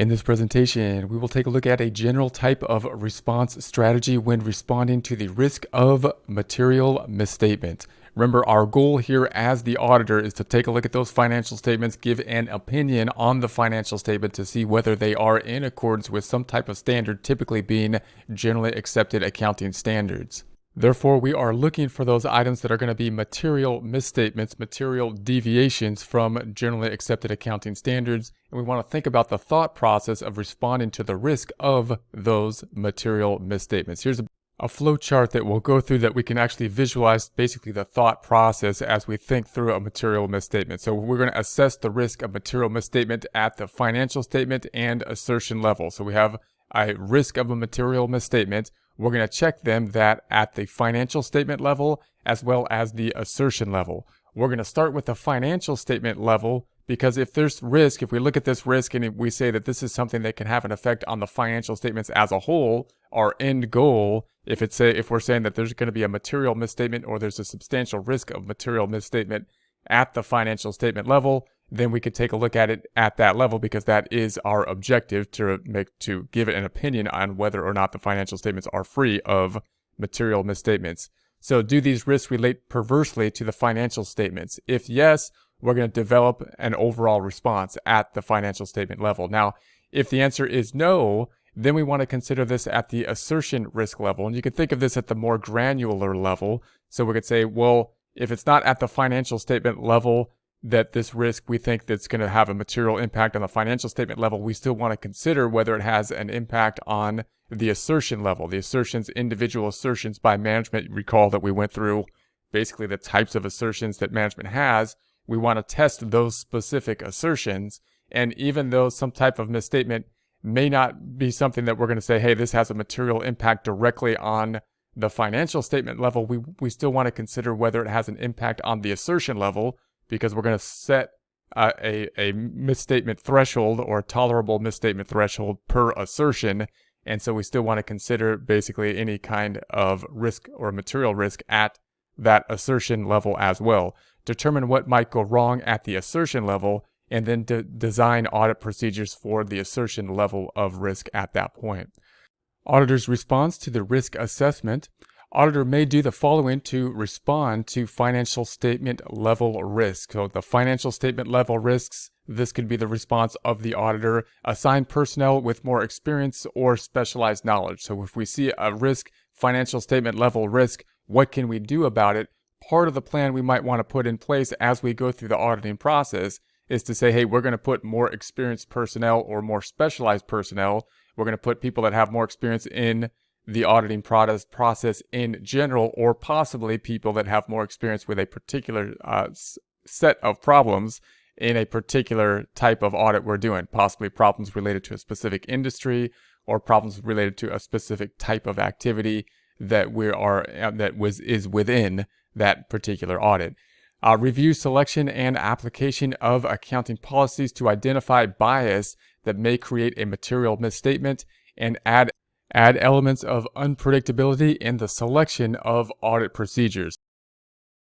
In this presentation, we will take a look at a general type of response strategy when responding to the risk of material misstatement. Remember, our goal here as the auditor is to take a look at those financial statements, give an opinion on the financial statement to see whether they are in accordance with some type of standard, typically being generally accepted accounting standards. Therefore, we are looking for those items that are going to be material misstatements, material deviations from generally accepted accounting standards, and we want to think about the thought process of responding to the risk of those material misstatements. Here's a flow chart that we'll go through that we can actually visualize basically the thought process as we think through a material misstatement. So we're going to assess the risk of material misstatement at the financial statement and assertion level. So we have a risk of a material misstatement. We're going to check them that at the financial statement level as well as the assertion level. We're going to start with the financial statement level because if there's risk, if we look at this risk and we say that this is something that can have an effect on the financial statements as a whole, our end goal, if we're saying that there's going to be a material misstatement or there's a substantial risk of material misstatement at the financial statement level, then we could take a look at it at that level because that is our objective to give it an opinion on whether or not the financial statements are free of material misstatements. So do these risks relate perversely to the financial statements? If yes, we're going to develop an overall response at the financial statement level. Now, if the answer is no, then we want to consider this at the assertion risk level. And you can think of this at the more granular level. So we could say, well, if it's not at the financial statement level, that this risk we think that's going to have a material impact on the financial statement level, we still want to consider whether it has an impact on the assertion level. The assertions, individual assertions by management. Recall that we went through basically the types of assertions that management has. We want to test those specific assertions. And even though some type of misstatement may not be something that we're going to say, hey, this has a material impact directly on the financial statement level, we still want to consider whether it has an impact on the assertion level, because we're going to set a misstatement threshold or a tolerable misstatement threshold per assertion. And so we still want to consider basically any kind of risk or material risk at that assertion level as well. Determine what might go wrong at the assertion level, and then design audit procedures for the assertion level of risk at that point. Auditor's response to the risk assessment. Auditor may do the following to respond to financial statement level risk. So the financial statement level risks, this could be the response of the auditor. Assign personnel with more experience or specialized knowledge. So if we see a risk, financial statement level risk, what can we do about it? Part of the plan we might want to put in place as we go through the auditing process is to say, hey, we're going to put more experienced personnel or more specialized personnel. We're going to put people that have more experience in the auditing process in general, or possibly people that have more experience with a particular set of problems in a particular type of audit we're doing, possibly problems related to a specific industry or problems related to a specific type of activity that is within that particular audit. Review selection and application of accounting policies to identify bias that may create a material misstatement, and add elements of unpredictability in the selection of audit procedures.